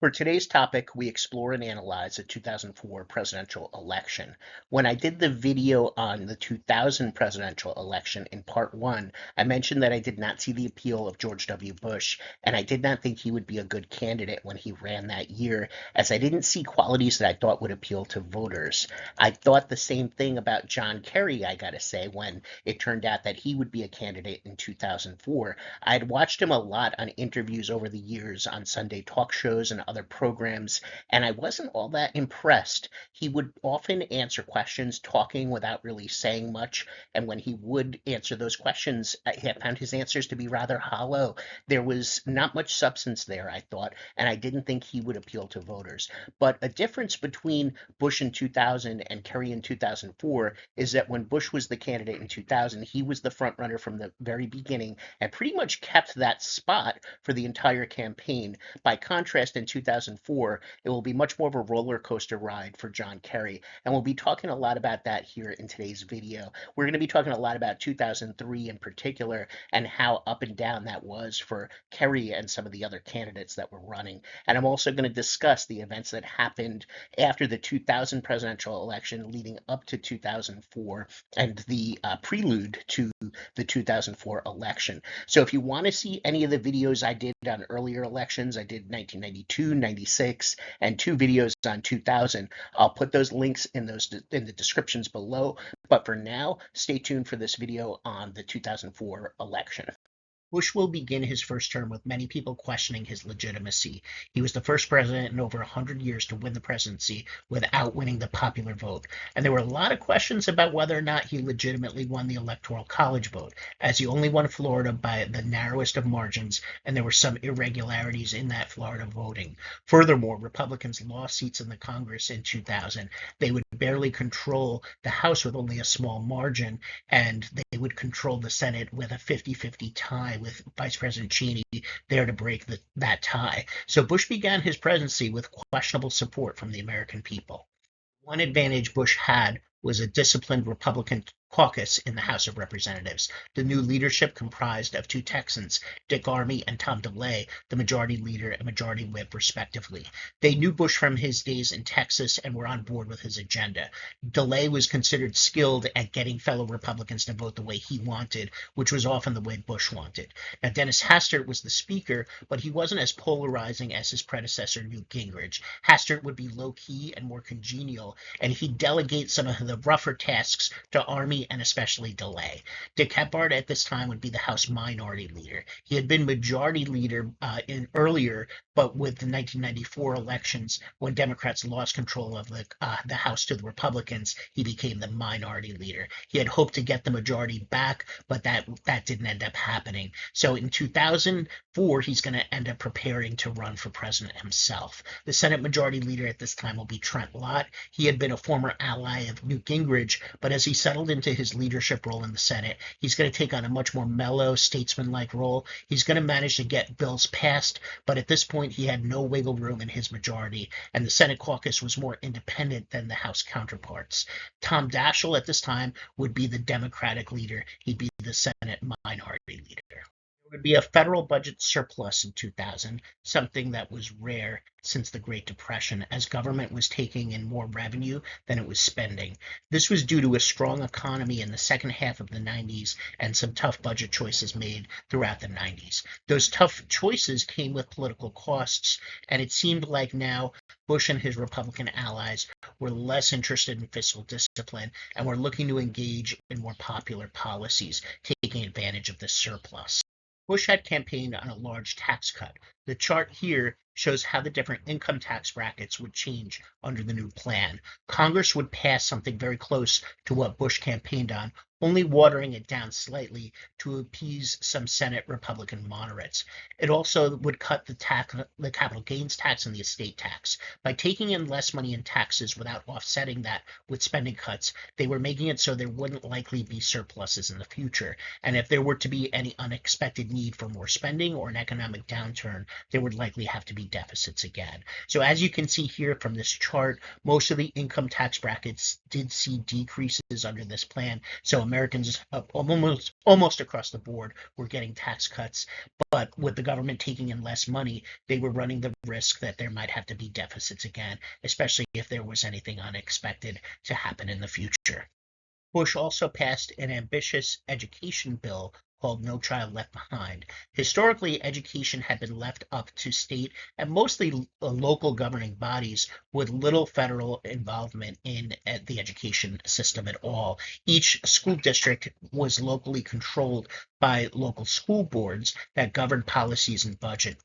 For today's topic, we explore and analyze the 2004 presidential election. When I did the video on the 2000 presidential election in part one, I mentioned that I did not see the appeal of George W. Bush, and I did not think he would be a good candidate when he ran that year, as I didn't see qualities that I thought would appeal to voters. I thought the same thing about John Kerry, I gotta say, when it turned out that he would be a candidate in 2004. I'd watched him a lot on interviews over the years on Sunday talk shows and other programs, and I wasn't all that impressed. He would often answer questions talking without really saying much, and when he would answer those questions, I found his answers to be rather hollow. There was not much substance there, I thought, and I didn't think he would appeal to voters. But a difference between Bush in 2000 and Kerry in 2004 is that when Bush was the candidate in 2000, he was the front runner from the very beginning and pretty much kept that spot for the entire campaign. By contrast, in 2004, it will be much more of a roller coaster ride for John Kerry. And we'll be talking a lot about that here in today's video. We're going to be talking a lot about 2003 in particular and how up and down that was for Kerry and some of the other candidates that were running. And I'm also going to discuss the events that happened after the 2000 presidential election leading up to 2004 and the prelude to the 2004 election. So if you want to see any of the videos I did on earlier elections, I did 1992, 96, and two videos on 2000. I'll put those links in the descriptions below. But for now, stay tuned for this video on the 2004 election. Bush will begin his first term with many people questioning his legitimacy. He was the first president in over 100 years to win the presidency without winning the popular vote. And there were a lot of questions about whether or not he legitimately won the Electoral College vote, as he only won Florida by the narrowest of margins, and there were some irregularities in that Florida voting. Furthermore, Republicans lost seats in the Congress in 2000. They would barely control the House with only a small margin, and they would control the Senate with a 50-50 tie with Vice President Cheney there to break that tie. So Bush began his presidency with questionable support from the American people. One advantage Bush had was a disciplined Republican caucus in the House of Representatives. The new leadership comprised of two Texans, Dick Armey and Tom DeLay, the majority leader and majority whip, respectively. They knew Bush from his days in Texas and were on board with his agenda. DeLay was considered skilled at getting fellow Republicans to vote the way he wanted, which was often the way Bush wanted. Now, Dennis Hastert was the speaker, but he wasn't as polarizing as his predecessor, Newt Gingrich. Hastert would be low-key and more congenial, and he'd delegate some of the rougher tasks to Armey and especially DeLay. Dick Hepburn at this time would be the House Minority Leader. He had been Majority Leader earlier, but with the 1994 elections, when Democrats lost control of the House to the Republicans, he became the Minority Leader. He had hoped to get the majority back, but that didn't end up happening. So in 2004, he's going to end up preparing to run for president himself. The Senate Majority Leader at this time will be Trent Lott. He had been a former ally of Newt Gingrich, but as he settled into his leadership role in the Senate, he's going to take on a much more mellow, statesman-like role. He's going to manage to get bills passed, but at this point, he had no wiggle room in his majority, and the Senate caucus was more independent than the House counterparts. Tom Daschle at this time would be the Democratic leader. He'd be the Senate Minority Leader. There would be a federal budget surplus in 2000, something that was rare since the Great Depression, as government was taking in more revenue than it was spending. This was due to a strong economy in the second half of the 90s and some tough budget choices made throughout the 90s. Those tough choices came with political costs, and it seemed like now Bush and his Republican allies were less interested in fiscal discipline and were looking to engage in more popular policies, taking advantage of this surplus. Bush had campaigned on a large tax cut. The chart here shows how the different income tax brackets would change under the new plan. Congress would pass something very close to what Bush campaigned on, only watering it down slightly to appease some Senate Republican moderates. It also would cut the capital gains tax and the estate tax. By taking in less money in taxes without offsetting that with spending cuts, they were making it so there wouldn't likely be surpluses in the future. And if there were to be any unexpected need for more spending or an economic downturn, there would likely have to be deficits again. So as you can see here from this chart, most of the income tax brackets did see decreases under this plan. So Americans almost across the board were getting tax cuts, but with the government taking in less money, they were running the risk that there might have to be deficits again, especially if there was anything unexpected to happen in the future. Bush also passed an ambitious education bill called No Child Left Behind. Historically, education had been left up to state and mostly local governing bodies with little federal involvement in the education system at all. Each school district was locally controlled by local school boards that governed policies and budget.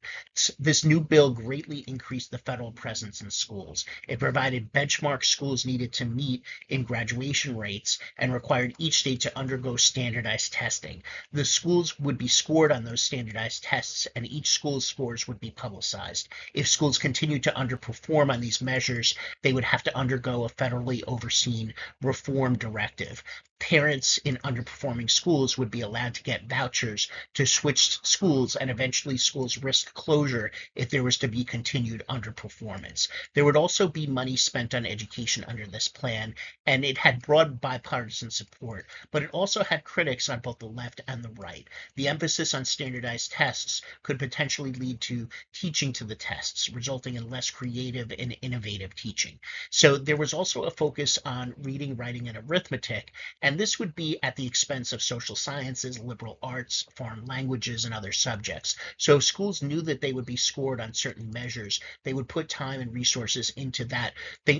This new bill greatly increased the federal presence in schools. It provided benchmark schools needed to meet in graduation rates and required each state to undergo standardized testing. The schools would be scored on those standardized tests, and each school's scores would be publicized. If schools continued to underperform on these measures, they would have to undergo a federally overseen reform directive. Parents in underperforming schools would be allowed to get vouchers to switch schools, and eventually schools risk closure if there was to be continued underperformance. There would also be money spent on education under this plan, and it had broad bipartisan support, but it also had critics on both the left and the right. The emphasis on standardized tests could potentially lead to teaching to the tests, resulting in less creative and innovative teaching. So there was also a focus on reading, writing, and arithmetic, and this would be at the expense of social sciences, liberal arts, foreign languages, and other subjects. So if schools knew that they would be scored on certain measures, they would put time and resources into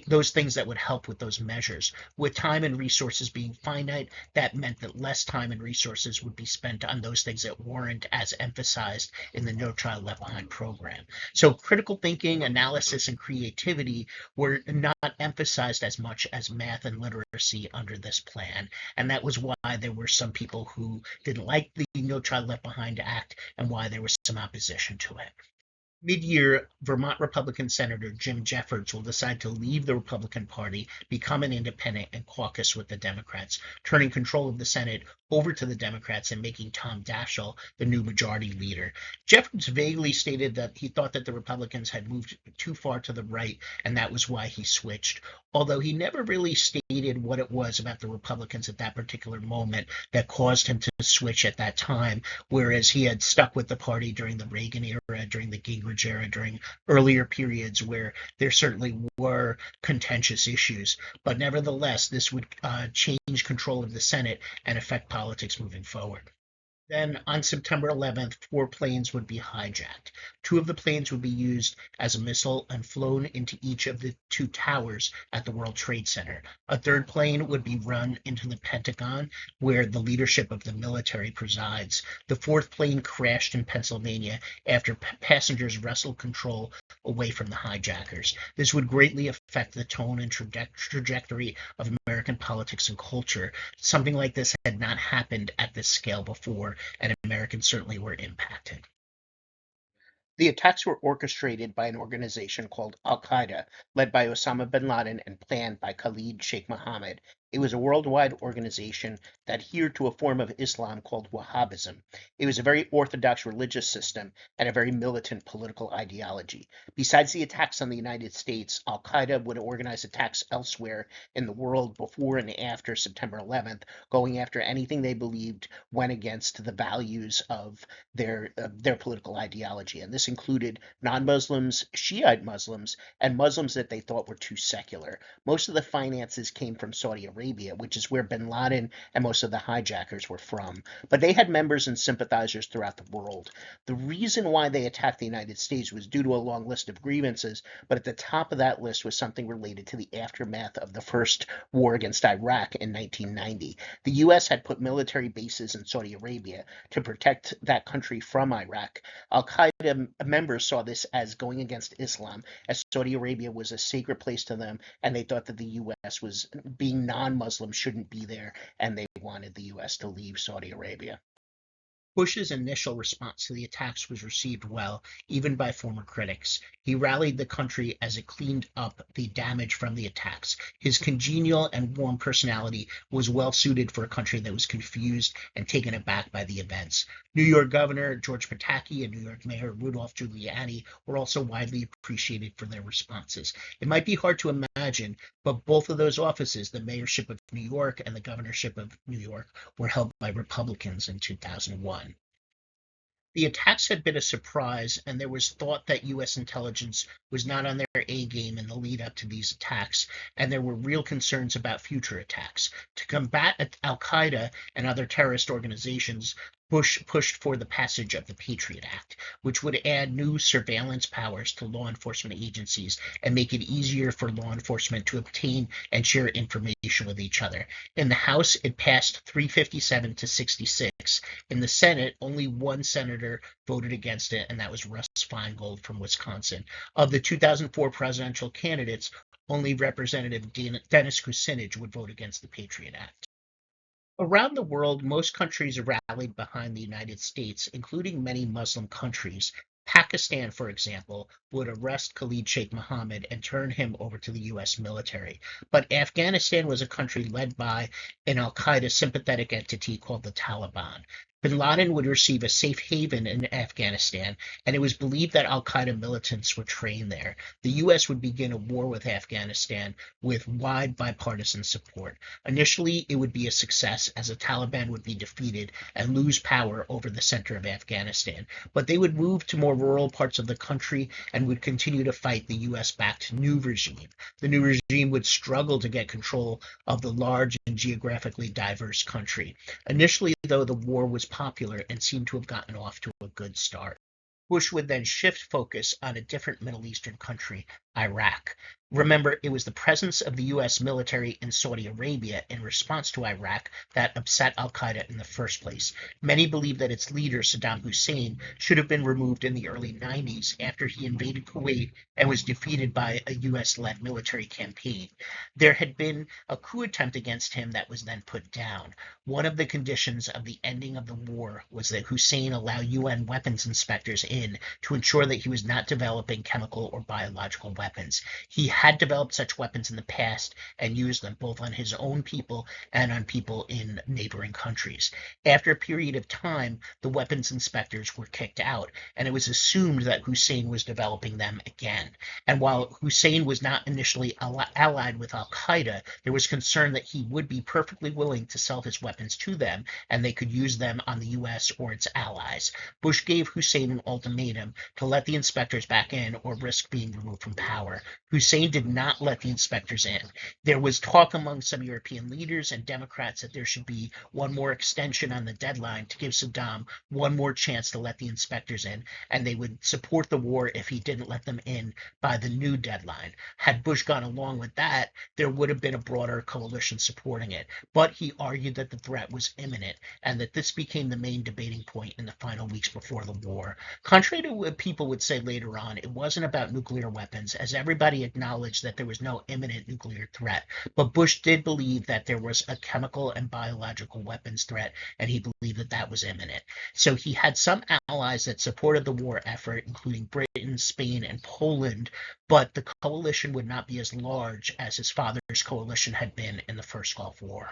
those things that would help with those measures. With time and resources being finite, that meant that less time and resources would be spent on those things that weren't as emphasized in the No Child Left Behind program. So critical thinking, analysis, and creativity were not emphasized as much as math and literacy under this plan. And that was why there were some people who didn't like the No Child Left Behind Act and why there was some opposition to it. Mid-year, Vermont Republican Senator Jim Jeffords will decide to leave the Republican Party, become an independent, and caucus with the Democrats, turning control of the Senate over to the Democrats and making Tom Daschle the new majority leader. Jeffords vaguely stated that he thought that the Republicans had moved too far to the right, and that was why he switched, although he never really stated what it was about the Republicans at that particular moment that caused him to switch at that time, whereas he had stuck with the party during the Reagan era, during the Gingrich era, during earlier periods where there certainly were contentious issues. But nevertheless, this would change control of the Senate and affect politics moving forward. Then on September 11th, 4 planes would be hijacked. 2 of the planes would be used as a missile and flown into each of the 2 towers at the World Trade Center. A 3rd plane would be run into the Pentagon, where the leadership of the military presides. The 4th plane crashed in Pennsylvania after passengers wrestled control away from the hijackers. This would greatly affect the tone and trajectory of American politics and culture. Something like this had not happened at this scale before, and Americans certainly were impacted. The attacks were orchestrated by an organization called Al Qaeda, led by Osama bin Laden and planned by Khalid Sheikh Mohammed. It was a worldwide organization that adhered to a form of Islam called Wahhabism. It was a very orthodox religious system and a very militant political ideology. Besides the attacks on the United States, Al Qaeda would organize attacks elsewhere in the world before and after September 11th, going after anything they believed went against the values of their political ideology. And this included non-Muslims, Shiite Muslims, and Muslims that they thought were too secular. Most of the finances came from Saudi Arabia, which is where bin Laden and most of the hijackers were from. But they had members and sympathizers throughout the world. The reason why they attacked the United States was due to a long list of grievances, but at the top of that list was something related to the aftermath of the first war against Iraq in 1990. The U.S. had put military bases in Saudi Arabia to protect that country from Iraq. Al Qaeda members saw this as going against Islam, as Saudi Arabia was a sacred place to them, and they thought that the U.S. was being non-Muslim shouldn't be there, and they wanted the U.S. to leave Saudi Arabia. Bush's initial response to the attacks was received well, even by former critics. He rallied the country as it cleaned up the damage from the attacks. His congenial and warm personality was well suited for a country that was confused and taken aback by the events. New York Governor George Pataki and New York Mayor Rudolph Giuliani were also widely appreciated for their responses. It might be hard to imagine, but both of those offices, the mayorship of New York and the governorship of New York, were held by Republicans in 2001. The attacks had been a surprise, and there was thought that U.S. intelligence was not on their A game in the lead up to these attacks, and there were real concerns about future attacks. To combat Al Qaeda and other terrorist organizations, Bush pushed for the passage of the Patriot Act, which would add new surveillance powers to law enforcement agencies and make it easier for law enforcement to obtain and share information with each other. In the House, it passed 357 to 66. In the Senate, only one senator voted against it, and that was Russ Feingold from Wisconsin. Of the 2004 presidential candidates, only Representative Dennis Kucinich would vote against the Patriot Act. Around the world, most countries rallied behind the United States, including many Muslim countries. Pakistan, for example, would arrest Khalid Sheikh Mohammed and turn him over to the US military. But Afghanistan was a country led by an Al Qaeda sympathetic entity called the Taliban. Bin Laden would receive a safe haven in Afghanistan, and it was believed that Al Qaeda militants were trained there. The US would begin a war with Afghanistan with wide bipartisan support. Initially, it would be a success as the Taliban would be defeated and lose power over the center of Afghanistan, but they would move to more rural parts of the country and would continue to fight the US backed new regime. The new regime would struggle to get control of the large and geographically diverse country. Initially, though, the war was popular and seemed to have gotten off to a good start. Bush would then shift focus on a different Middle Eastern country, Iraq. Remember, it was the presence of the U.S. military in Saudi Arabia in response to Iraq that upset Al Qaeda in the first place. Many believe that its leader, Saddam Hussein, should have been removed in the early 90s after he invaded Kuwait and was defeated by a U.S. led military campaign. There had been a coup attempt against him that was then put down. One of the conditions of the ending of the war was that Hussein allow UN weapons inspectors in to ensure that he was not developing chemical or biological weapons. He had developed such weapons in the past and used them both on his own people and on people in neighboring countries. After a period of time, the weapons inspectors were kicked out, and it was assumed that Hussein was developing them again. And while Hussein was not initially allied with Al Qaeda, there was concern that he would be perfectly willing to sell his weapons to them and they could use them on the US or its allies. Bush gave Hussein an ultimatum to let the inspectors back in or risk being removed from power. Hussein did not let the inspectors in. There was talk among some European leaders and Democrats that there should be one more extension on the deadline to give Saddam one more chance to let the inspectors in, and they would support the war if he didn't let them in by the new deadline. Had Bush gone along with that, there would have been a broader coalition supporting it. But he argued that the threat was imminent and that this became the main debating point in the final weeks before the war. Contrary to what people would say later on, it wasn't about nuclear weapons, as everybody acknowledged that there was no imminent nuclear threat. But Bush did believe that there was a chemical and biological weapons threat, and he believed that that was imminent. So he had some allies that supported the war effort, including Britain, Spain, and Poland, but the coalition would not be as large as his father's coalition had been in the first Gulf War.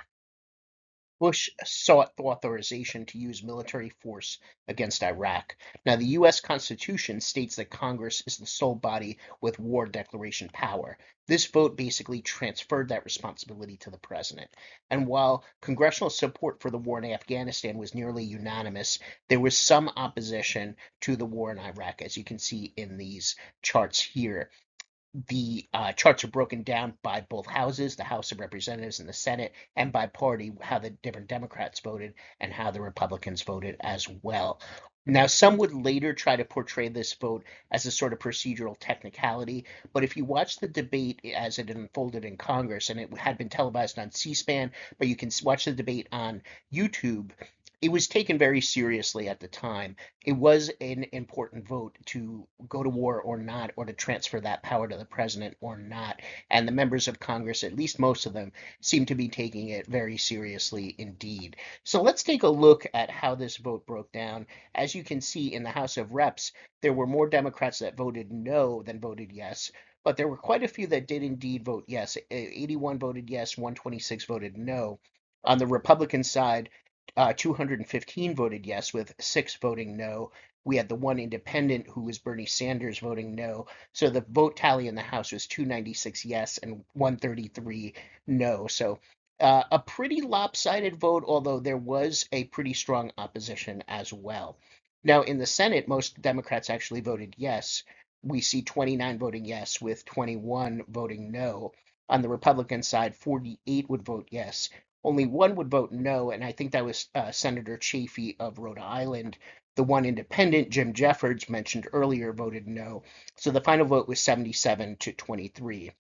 Bush sought authorization to use military force against Iraq. Now, the U.S. Constitution states that Congress is the sole body with war declaration power. This vote basically transferred that responsibility to the president. And while congressional support for the war in Afghanistan was nearly unanimous, there was some opposition to the war in Iraq, as you can see in these charts here. The charts are broken down by both houses, the House of Representatives and the Senate, and by party, how the different Democrats voted and how the Republicans voted as well. Now, some would later try to portray this vote as a sort of procedural technicality, but if you watch the debate as it unfolded in Congress, and it had been televised on C-SPAN, but you can watch the debate on YouTube, it was taken very seriously at the time. It was an important vote to go to war or not, or to transfer that power to the president or not. And the members of Congress, at least most of them, seem to be taking it very seriously indeed. So let's take a look at how this vote broke down. As you can see in the House of Reps, there were more Democrats that voted no than voted yes. But there were quite a few that did indeed vote yes. 81 voted yes, 126 voted no. On the Republican side, 215 voted yes, with 6 voting no. We had the one independent, who was Bernie Sanders, voting no. So the vote tally in the House was 296 yes and 133 no. So a pretty lopsided vote, although there was a pretty strong opposition as well. Now, in the Senate, most Democrats actually voted yes. We see 29 voting yes, with 21 voting no. On the Republican side, 48 would vote yes. Only one would vote no, and I think that was Senator Chafee of Rhode Island. The one independent, Jim Jeffords, mentioned earlier, voted no. So the final vote was 77 to 23.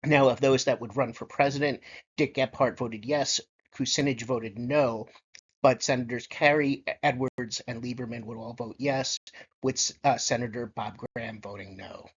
Now, of those that would run for president, Dick Gephardt voted yes, Kucinich voted no, but Senators Kerry, Edwards, and Lieberman would all vote yes, with Senator Bob Graham voting no.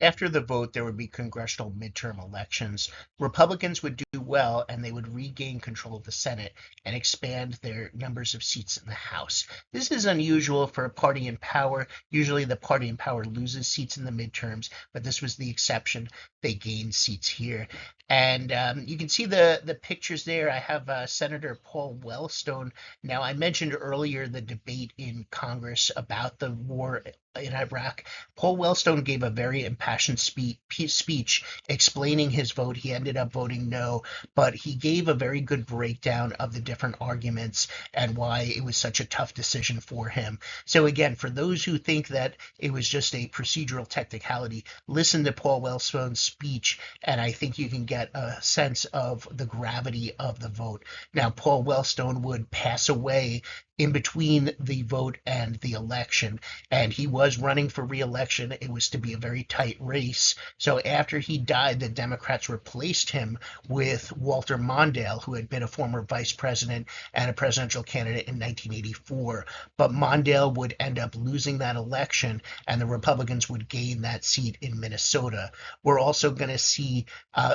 After the vote, there would be congressional midterm elections. Republicans would do well, and they would regain control of the Senate and expand their numbers of seats in the House. This is unusual for a party in power. Usually the party in power loses seats in the midterms, but this was the exception. They gained seats here. And you can see the pictures there. I have Senator Paul Wellstone. Now, I mentioned earlier the debate in Congress about the war in Iraq. Paul Wellstone gave a very impassioned speech explaining his vote. He ended up voting no, but he gave a very good breakdown of the different arguments and why it was such a tough decision for him. So again, for those who think that it was just a procedural technicality, listen to Paul Wellstone's speech, and I think you can get a sense of the gravity of the vote. Now, Paul Wellstone would pass away in between the vote and the election, and he was running for re-election. It was to be a very tight race. So after he died, the Democrats replaced him with Walter Mondale, who had been a former vice president and a presidential candidate in 1984. But Mondale would end up losing that election, and the Republicans would gain that seat in Minnesota. We're also going to see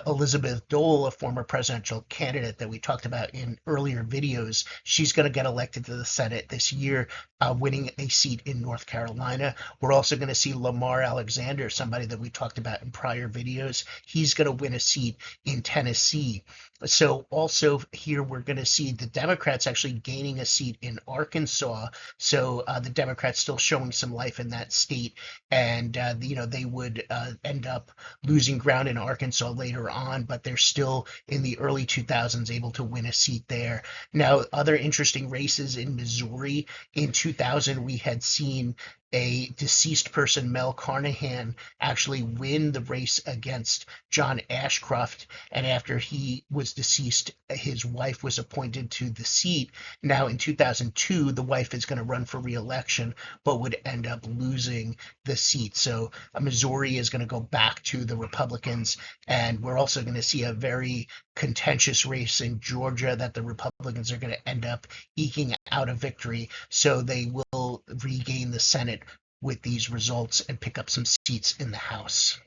Elizabeth Dole, a former presidential candidate that we talked about in earlier videos. She's going to get elected to the Senate this year, winning a seat in North Carolina. We're also going to see Lamar Alexander, somebody that we talked about in prior videos. He's going to win a seat in Tennessee. So also here we're going to see the Democrats actually gaining a seat in Arkansas. So the Democrats still showing some life in that state, and they would end up losing ground in Arkansas later on, but they're still in the early 2000s able to win a seat there. Now, other interesting races in Missouri. In 2000, we had seen a deceased person, Mel Carnahan, actually win the race against John Ashcroft. And after he was deceased, his wife was appointed to the seat. Now in 2002, the wife is going to run for re-election, but would end up losing the seat. So Missouri is going to go back to the Republicans. And we're also going to see a very contentious race in Georgia that the Republicans are going to end up eking out a victory. So they will regain the Senate with these results and pick up some seats in the House.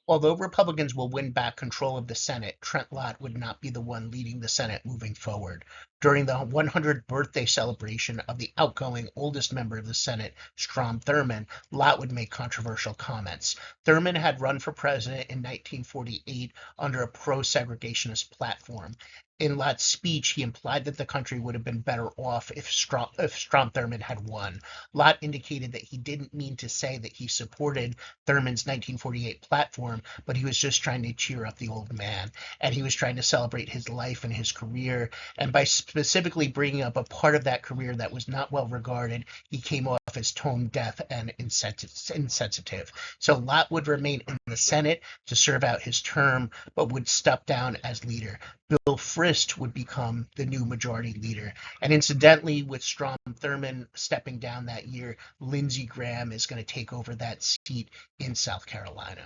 Although Republicans will win back control of the Senate, Trent Lott would not be the one leading the Senate moving forward. During the 100th birthday celebration of the outgoing oldest member of the Senate, Strom Thurmond, Lott would make controversial comments. Thurmond had run for president in 1948 under a pro-segregationist platform. In Lott's speech, he implied that the country would have been better off if Strom Thurmond had won. Lott indicated that he didn't mean to say that he supported Thurmond's 1948 platform, but he was just trying to cheer up the old man, and he was trying to celebrate his life and his career. And by specifically bringing up a part of that career that was not well regarded, he came off as tone deaf and insensitive. So Lott would remain in the Senate to serve out his term, but would step down as leader. Bill Frist would become the new majority leader. And incidentally, with Strom Thurmond stepping down that year, Lindsey Graham is going to take over that seat in South Carolina.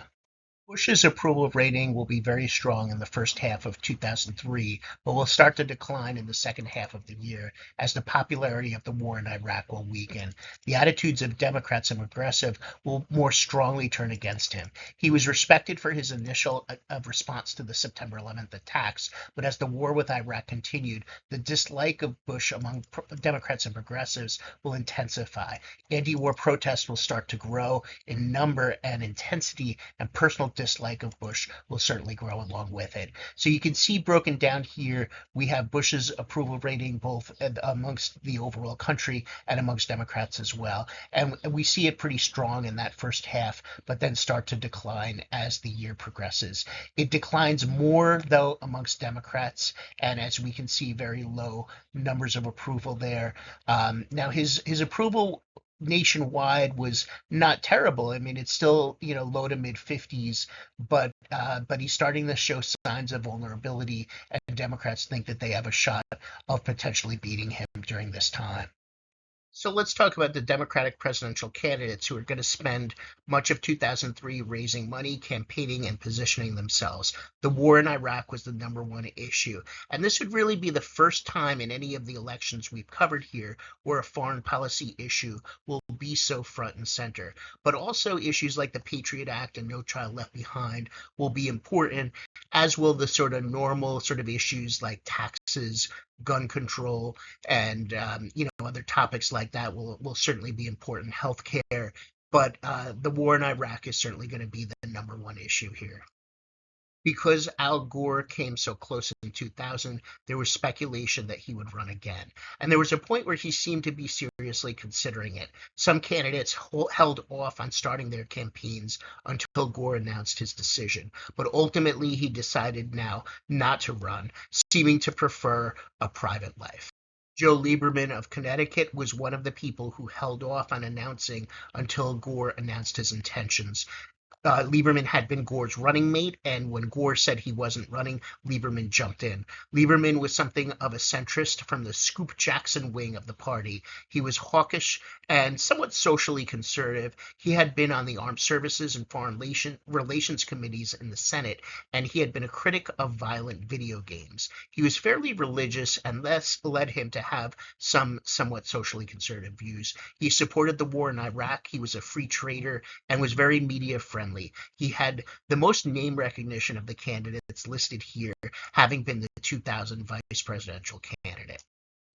Bush's approval rating will be very strong in the first half of 2003, but will start to decline in the second half of the year as the popularity of the war in Iraq will weaken. The attitudes of Democrats and progressive will more strongly turn against him. He was respected for his initial response to the September 11th attacks, but as the war with Iraq continued, the dislike of Bush among Democrats and progressives will intensify. Anti-war protests will start to grow in number and intensity, and personal dislike of Bush will certainly grow along with it. So you can see broken down here, we have Bush's approval rating both amongst the overall country and amongst Democrats as well. And we see it pretty strong in that first half, but then start to decline as the year progresses. It declines more, though, amongst Democrats, and as we can see, very low numbers of approval there. Now, his approval nationwide was not terrible. I mean, it's still, low to mid 50s, but he's starting to show signs of vulnerability, and Democrats think that they have a shot of potentially beating him during this time. So let's talk about the Democratic presidential candidates who are going to spend much of 2003 raising money, campaigning, and positioning themselves. The war in Iraq was the number one issue, and this would really be the first time in any of the elections we've covered here where a foreign policy issue will be so front and center. But also issues like the Patriot Act and No Child Left Behind will be important, as will the sort of normal sort of issues like taxes, gun control, and other topics like that will certainly be important. Healthcare, but the war in Iraq is certainly going to be the number one issue here. Because Al Gore came so close in 2000, there was speculation that he would run again. And there was a point where he seemed to be seriously considering it. Some candidates held off on starting their campaigns until Gore announced his decision. But ultimately, he decided now not to run, seeming to prefer a private life. Joe Lieberman of Connecticut was one of the people who held off on announcing until Gore announced his intentions. Lieberman had been Gore's running mate, and when Gore said he wasn't running, Lieberman jumped in. Lieberman was something of a centrist from the Scoop Jackson wing of the party. He was hawkish and somewhat socially conservative. He had been on the Armed Services and Foreign Relations committees in the Senate, and he had been a critic of violent video games. He was fairly religious, and this led him to have some somewhat socially conservative views. He supported the war in Iraq. He was a free trader and was very media friendly. He had the most name recognition of the candidates listed here, having been the 2000 vice presidential candidate.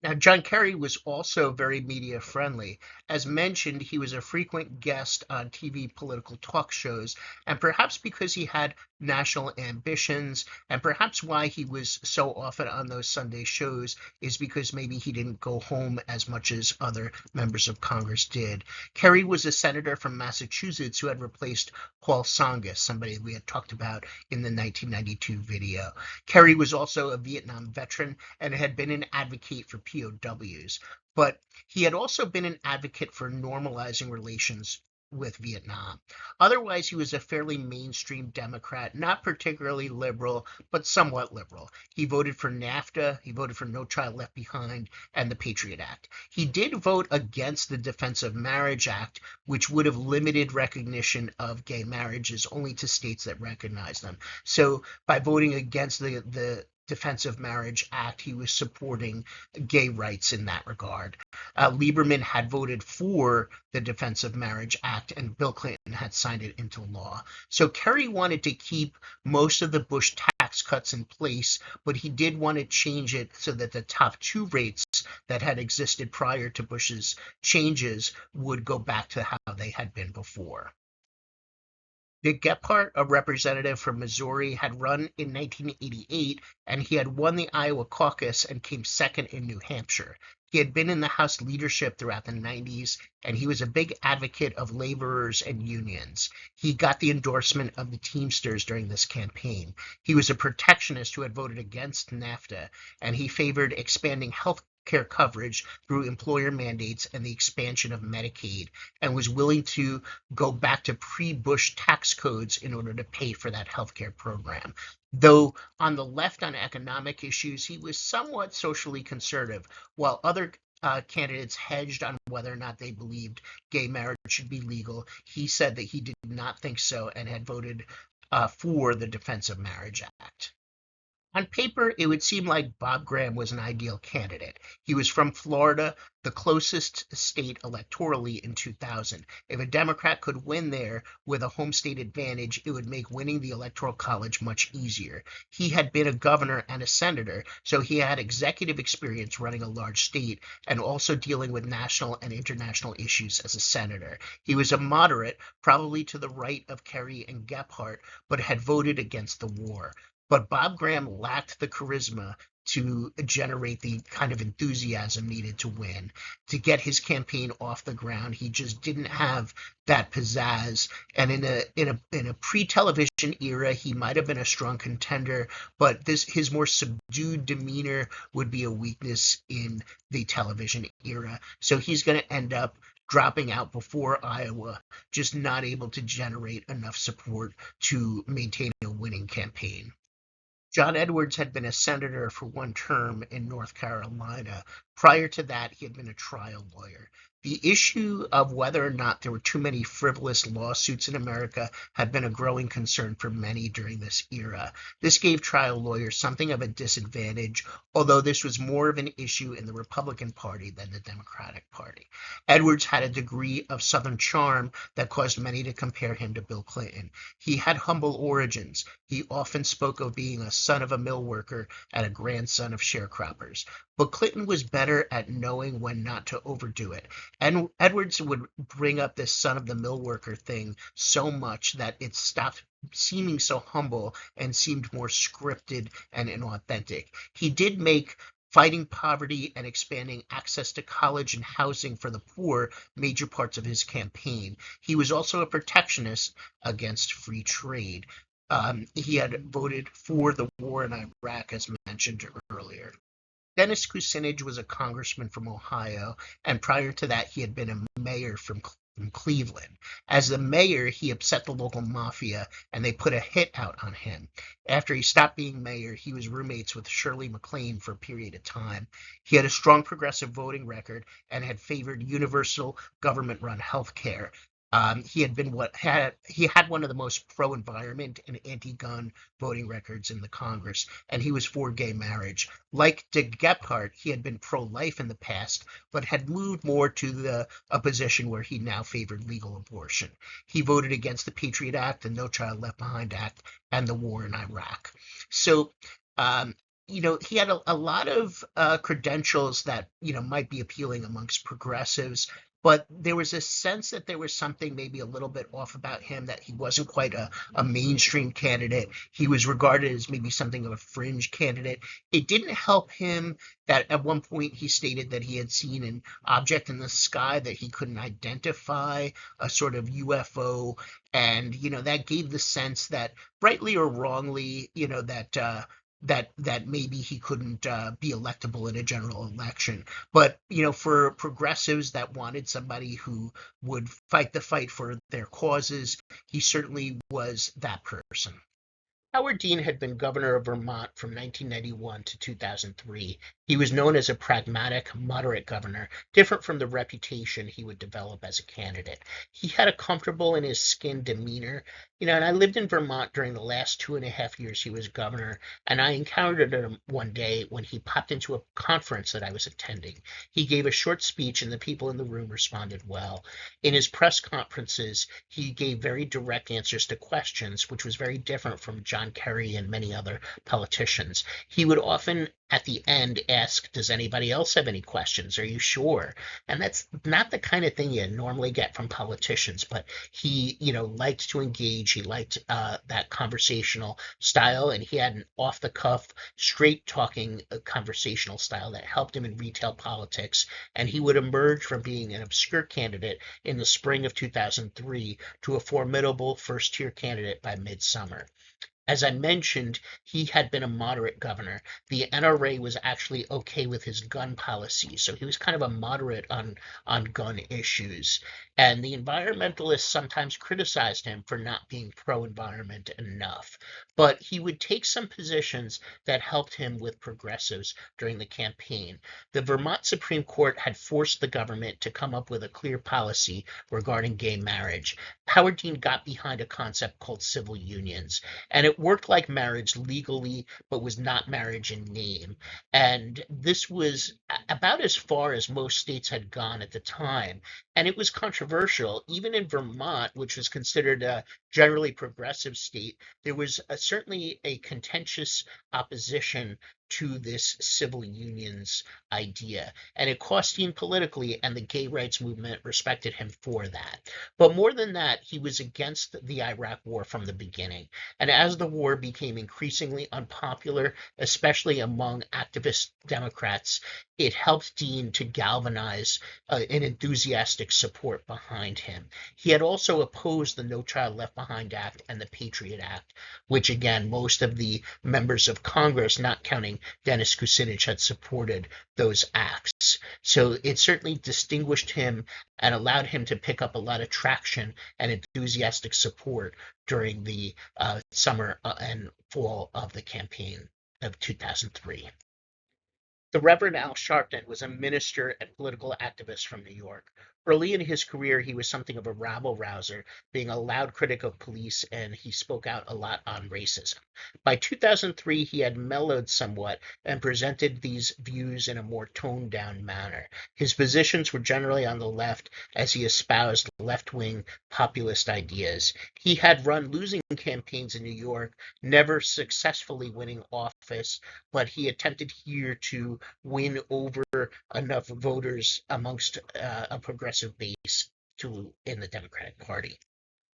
Now, John Kerry was also very media friendly. As mentioned, he was a frequent guest on TV political talk shows, and perhaps because he had national ambitions, and perhaps why he was so often on those Sunday shows is because maybe he didn't go home as much as other members of Congress did. Kerry was a senator from Massachusetts who had replaced Paul Tsongas, somebody we had talked about in the 1992 video. Kerry was also a Vietnam veteran and had been an advocate for POWs, but he had also been an advocate for normalizing relations with Vietnam. Otherwise, he was a fairly mainstream Democrat, not particularly liberal, but somewhat liberal. He voted for NAFTA, he voted for No Child Left Behind, and the Patriot Act. He did vote against the Defense of Marriage Act, which would have limited recognition of gay marriages only to states that recognize them. So by voting against the Defense of Marriage Act, he was supporting gay rights in that regard. Lieberman had voted for the Defense of Marriage Act, and Bill Clinton had signed it into law. So Kerry wanted to keep most of the Bush tax cuts in place, but he did want to change it so that the top two rates that had existed prior to Bush's changes would go back to how they had been before. Dick Gephardt, a representative from Missouri, had run in 1988, and he had won the Iowa caucus and came second in New Hampshire. He had been in the House leadership throughout the 90s, and he was a big advocate of laborers and unions. He got the endorsement of the Teamsters during this campaign. He was a protectionist who had voted against NAFTA, and he favored expanding health care coverage through employer mandates and the expansion of Medicaid, and was willing to go back to pre-Bush tax codes in order to pay for that healthcare program. Though on the left on economic issues, he was somewhat socially conservative, while other candidates hedged on whether or not they believed gay marriage should be legal. He said that he did not think so and had voted for the Defense of Marriage Act. On paper, it would seem like Bob Graham was an ideal candidate. He was from Florida, the closest state electorally in 2000. If a Democrat could win there with a home state advantage, it would make winning the Electoral College much easier. He had been a governor and a senator, so he had executive experience running a large state and also dealing with national and international issues as a senator. He was a moderate, probably to the right of Kerry and Gephardt, but had voted against the war. But Bob Graham lacked the charisma to generate the kind of enthusiasm needed to win, to get his campaign off the ground. He just didn't have that pizzazz. And in a pre-television era, he might have been a strong contender, but his more subdued demeanor would be a weakness in the television era. So he's going to end up dropping out before Iowa, just not able to generate enough support to maintain a winning campaign. John Edwards had been a senator for one term in North Carolina. Prior to that, he had been a trial lawyer. The issue of whether or not there were too many frivolous lawsuits in America had been a growing concern for many during this era. This gave trial lawyers something of a disadvantage, although this was more of an issue in the Republican Party than the Democratic Party. Edwards had a degree of Southern charm that caused many to compare him to Bill Clinton. He had humble origins. He often spoke of being a son of a mill worker and a grandson of sharecroppers. But Clinton was better at knowing when not to overdo it. And Edwards would bring up this son of the mill worker thing so much that it stopped seeming so humble and seemed more scripted and inauthentic. He did make fighting poverty and expanding access to college and housing for the poor major parts of his campaign. He was also a protectionist against free trade. He had voted for the war in Iraq, as mentioned earlier. Dennis Kucinich was a congressman from Ohio, and prior to that, he had been a mayor from Cleveland. As the mayor, he upset the local mafia, and they put a hit out on him. After he stopped being mayor, he was roommates with Shirley MacLaine for a period of time. He had a strong progressive voting record and had favored universal government-run health care. He had one of the most pro-environment and anti-gun voting records in the Congress, and he was for gay marriage. Like Dick Gephardt, he had been pro-life in the past, but had moved more to a position where he now favored legal abortion. He voted against the Patriot Act, the No Child Left Behind Act, and the war in Iraq. So, he had a lot of credentials that, might be appealing amongst progressives, but there was a sense that there was something maybe a little bit off about him, that he wasn't quite a mainstream candidate. He was regarded as maybe something of a fringe candidate. It didn't help him that at one point he stated that he had seen an object in the sky that he couldn't identify, a sort of UFO, and that gave the sense that, rightly or wrongly, that maybe he couldn't be electable in a general election. But, for progressives that wanted somebody who would fight the fight for their causes, he certainly was that person. Howard Dean had been governor of Vermont from 1991 to 2003. He was known as a pragmatic, moderate governor, different from the reputation he would develop as a candidate. He had a comfortable in his skin demeanor, and I lived in Vermont during the last 2.5 years he was governor, and I encountered him one day when he popped into a conference that I was attending. He gave a short speech, and the people in the room responded well. In his press conferences, he gave very direct answers to questions, which was very different from John Kerry and many other politicians. He would often, at the end, ask, "Does anybody else have any questions? Are you sure?" And that's not the kind of thing you normally get from politicians, but he, liked to engage. He liked that conversational style, and he had an off-the-cuff, straight-talking conversational style that helped him in retail politics. And he would emerge from being an obscure candidate in the spring of 2003 to a formidable first-tier candidate by midsummer. As I mentioned, he had been a moderate governor. The NRA was actually okay with his gun policy, so he was kind of a moderate on gun issues. And the environmentalists sometimes criticized him for not being pro-environment enough. But he would take some positions that helped him with progressives during the campaign. The Vermont Supreme Court had forced the government to come up with a clear policy regarding gay marriage. Howard Dean got behind a concept called civil unions, and it worked like marriage legally, but was not marriage in name. And this was about as far as most states had gone at the time. And it was controversial, even in Vermont, which was considered a generally progressive state. There was certainly a contentious opposition to this civil unions idea. And it cost him politically, and the gay rights movement respected him for that. But more than that, he was against the Iraq War from the beginning. And as the war became increasingly unpopular, especially among activist Democrats, it helped Dean to galvanize an enthusiastic support behind him. He had also opposed the No Child Left Behind Act and the Patriot Act, which again, most of the members of Congress, not counting Dennis Kucinich, had supported those acts. So it certainly distinguished him and allowed him to pick up a lot of traction and enthusiastic support during the summer and fall of the campaign of 2003. The Reverend Al Sharpton was a minister and political activist from New York. Early in his career, he was something of a rabble-rouser, being a loud critic of police, and he spoke out a lot on racism. By 2003, he had mellowed somewhat and presented these views in a more toned-down manner. His positions were generally on the left as he espoused left-wing populist ideas. He had run losing campaigns in New York, never successfully winning office, but he attempted here to win over enough voters amongst a progressive base in the Democratic Party.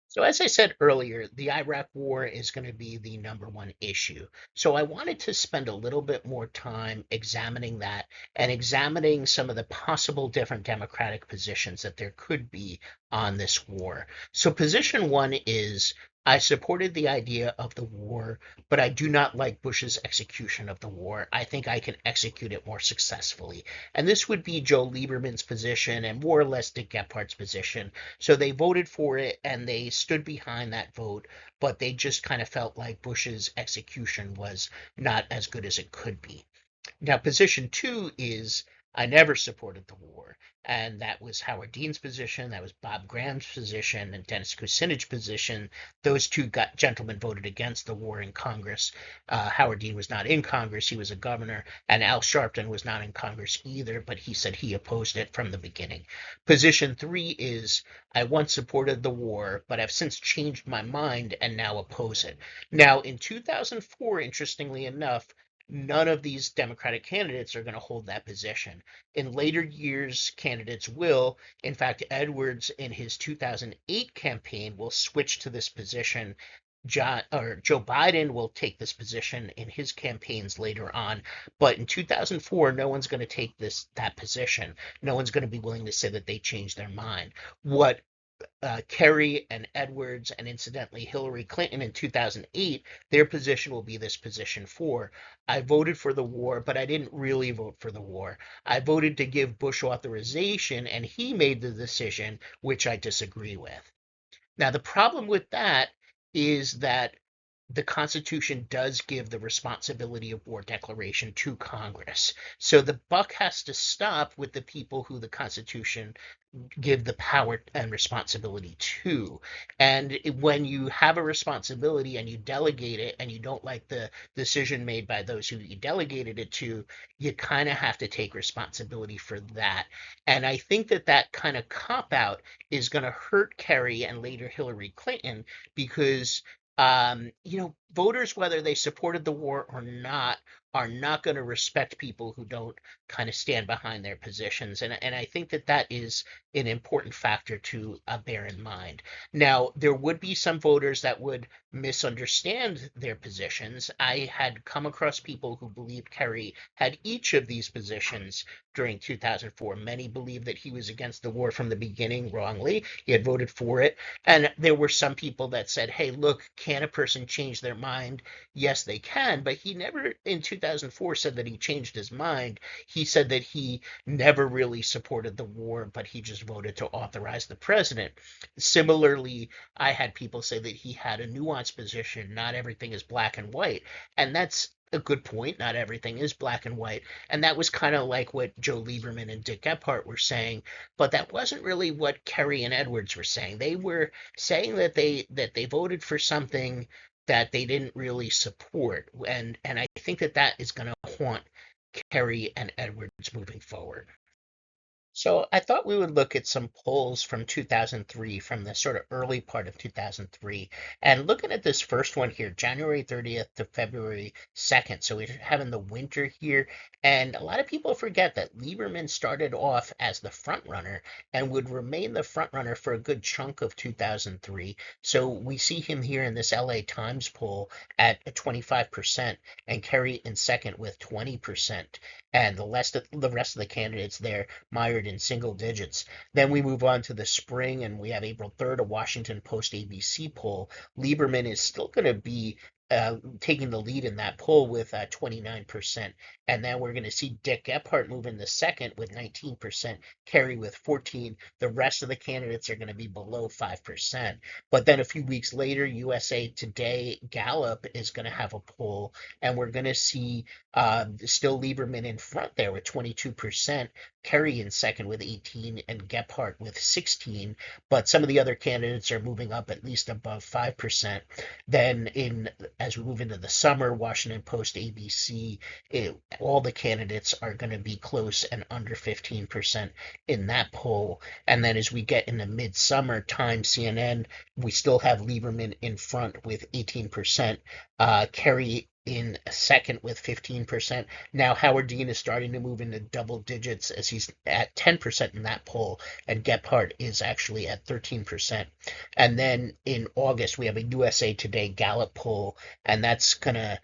So as I said earlier, the Iraq War is going to be the number one issue. So I wanted to spend a little bit more time examining that and examining some of the possible different Democratic positions that there could be on this war. So position one is I supported the idea of the war, but I do not like Bush's execution of the war. I think I can execute it more successfully. And this would be Joe Lieberman's position and more or less Dick Gephardt's position. So they voted for it and they stood behind that vote, but they just kind of felt like Bush's execution was not as good as it could be. Now, position two is I never supported the war. And that was Howard Dean's position, that was Bob Graham's position, and Dennis Kucinich's position. Those two gentlemen voted against the war in Congress. Howard Dean was not in Congress, he was a governor, and Al Sharpton was not in Congress either, but he said he opposed it from the beginning. Position three is I once supported the war, but I've since changed my mind and now oppose it. Now, in 2004, interestingly enough, none of these Democratic candidates are going to hold that position. In later years, candidates will. In fact, Edwards in his 2008 campaign will switch to this position. Joe Biden will take this position in his campaigns later on, but in 2004, no one's going to take that position. No one's going to be willing to say that they changed their mind. What Kerry and Edwards and incidentally Hillary Clinton in 2008, their position will be this position four. I voted for the war, but I didn't really vote for the war. I voted to give Bush authorization, and he made the decision, which I disagree with. Now, the problem with that is that the Constitution does give the responsibility of war declaration to Congress. So the buck has to stop with the people who the Constitution give the power and responsibility to. And when you have a responsibility and you delegate it and you don't like the decision made by those who you delegated it to, you kind of have to take responsibility for that. And I think that kind of cop out is going to hurt Kerry and later Hillary Clinton because voters, whether they supported the war or not, are not going to respect people who don't kind of stand behind their positions. And I think that is an important factor to bear in mind. Now, there would be some voters that would misunderstand their positions. I had come across people who believed Kerry had each of these positions during 2004. Many believed that he was against the war from the beginning wrongly. He had voted for it. And there were some people that said, hey, look, can a person change their mind? Yes, they can, but he never in 2004 said that he changed his mind. He said that he never really supported the war, but he just voted to authorize the president. Similarly, I had people say that he had a nuanced position. Not everything is black and white. And that's a good point. Not everything is black and white. And that was kind of like what Joe Lieberman and Dick Gephardt were saying, but that wasn't really what Kerry and Edwards were saying. They were saying that they voted for something that they didn't really support. And I think that that is going to haunt Kerry and Edwards moving forward. So I thought we would look at some polls from 2003, from the sort of early part of 2003. And looking at this first one here, January 30th to February 2nd. So we're having the winter here. And a lot of people forget that Lieberman started off as the front runner and would remain the front runner for a good chunk of 2003. So we see him here in this LA Times poll at 25% and Kerry in second with 20%. And the rest of the candidates there mired in single digits. Then we move on to the spring, and we have April 3rd, a Washington Post ABC poll. Lieberman is still going to be taking the lead in that poll with 29%. And then we're going to see Dick Gephardt move in the second with 19%, Kerry with 14. The rest of the candidates are going to be below 5%. But then a few weeks later, USA Today Gallup is going to have a poll, and we're going to see still Lieberman in front there with 22%, Kerry in second with 18, and Gephardt with 16. But some of the other candidates are moving up at least above 5%. Then as we move into the summer, Washington Post, ABC, all the candidates are going to be close and under 15% in that poll. And then as we get into midsummer, Time, CNN, we still have Lieberman in front with 18%, Kerry in second with 15%. Now Howard Dean is starting to move into double digits as he's at 10% in that poll, and Gephardt is actually at 13%. And then in August, we have a USA Today Gallup poll, and that's going to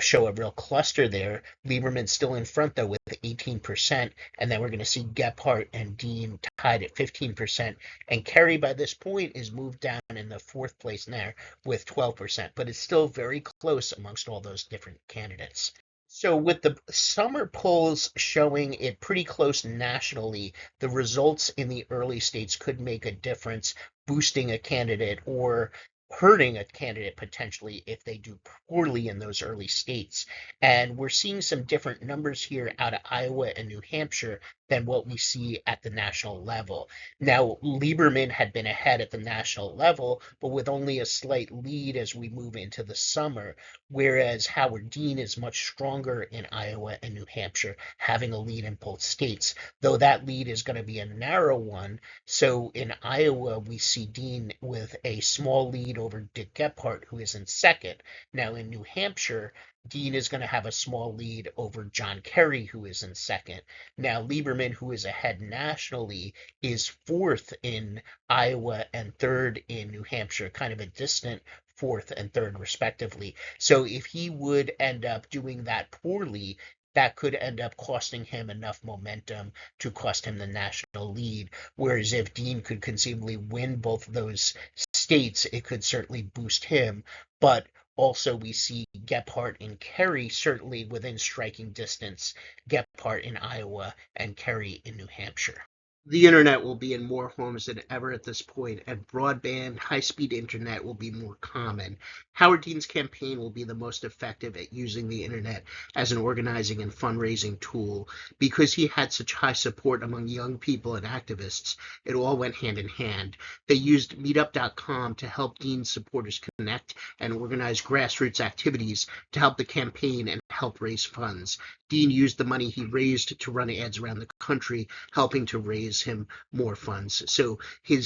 show a real cluster there. Lieberman's still in front, though, with 18%, and then we're going to see Gephardt and Dean tied at 15%, and Kerry by this point is moved down in the fourth place there with 12%, but it's still very close amongst all those different candidates. So with the summer polls showing it pretty close nationally, the results in the early states could make a difference, boosting a candidate or hurting a candidate potentially if they do poorly in those early states. And we're seeing some different numbers here out of Iowa and New Hampshire than what we see at the national level. Now, Lieberman had been ahead at the national level, but with only a slight lead as we move into the summer, whereas Howard Dean is much stronger in Iowa and New Hampshire, having a lead in both states, though that lead is going to be a narrow one. So in Iowa, we see Dean with a small lead over Dick Gephardt, who is in second. Now in New Hampshire, Dean is going to have a small lead over John Kerry, who is in second. Now, Lieberman, who is ahead nationally, is fourth in Iowa and third in New Hampshire, kind of a distant fourth and third, respectively. So if he would end up doing that poorly, that could end up costing him enough momentum to cost him the national lead. Whereas if Dean could conceivably win both of those states, it could certainly boost him. But also, we see Gephardt and Kerry certainly within striking distance, Gephardt in Iowa and Kerry in New Hampshire. The internet will be in more homes than ever at this point, and broadband, high-speed internet will be more common. Howard Dean's campaign will be the most effective at using the internet as an organizing and fundraising tool. Because he had such high support among young people and activists, it all went hand in hand. They used meetup.com to help Dean's supporters connect and organize grassroots activities to help the campaign and help raise funds. Dean used the money he raised to run ads around the country, helping to raise him more funds. So he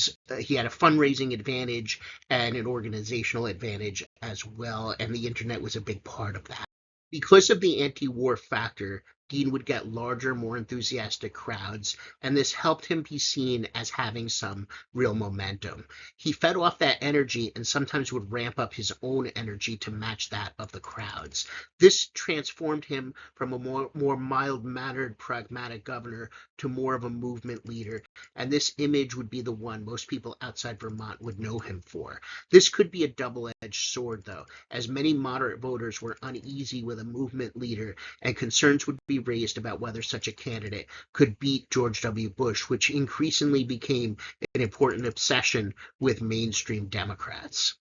had a fundraising advantage and an organizational advantage as well, and the internet was a big part of that. Because of the anti-war factor, Dean would get larger, more enthusiastic crowds, and this helped him be seen as having some real momentum. He fed off that energy and sometimes would ramp up his own energy to match that of the crowds. This transformed him from a more mild-mannered, pragmatic governor to more of a movement leader and this image would be the one most people outside Vermont would know him for. This could be a double-edged sword, though, as many moderate voters were uneasy with a movement leader, and concerns would be raised about whether such a candidate could beat George W. Bush, which increasingly became an important obsession with mainstream Democrats.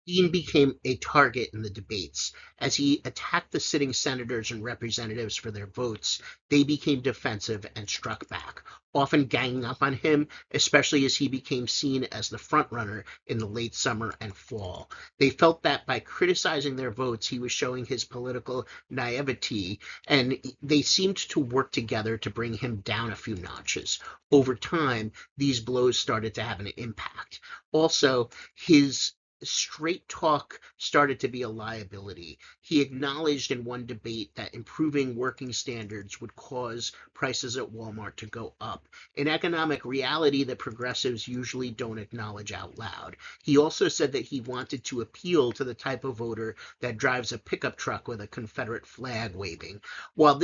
Dean became a target in the debates. As he attacked the sitting senators and representatives for their votes, they became defensive and struck back, often ganging up on him, especially as he became seen as the frontrunner in the late summer and fall. They felt that by criticizing their votes, he was showing his political naivety, and they seemed to work together to bring him down a few notches. Over time, these blows started to have an impact. Also, his straight talk started to be a liability. He acknowledged in one debate that improving working standards would cause prices at Walmart to go up, an economic reality that progressives usually don't acknowledge out loud. He also said that he wanted to appeal to the type of voter that drives a pickup truck with a Confederate flag waving. While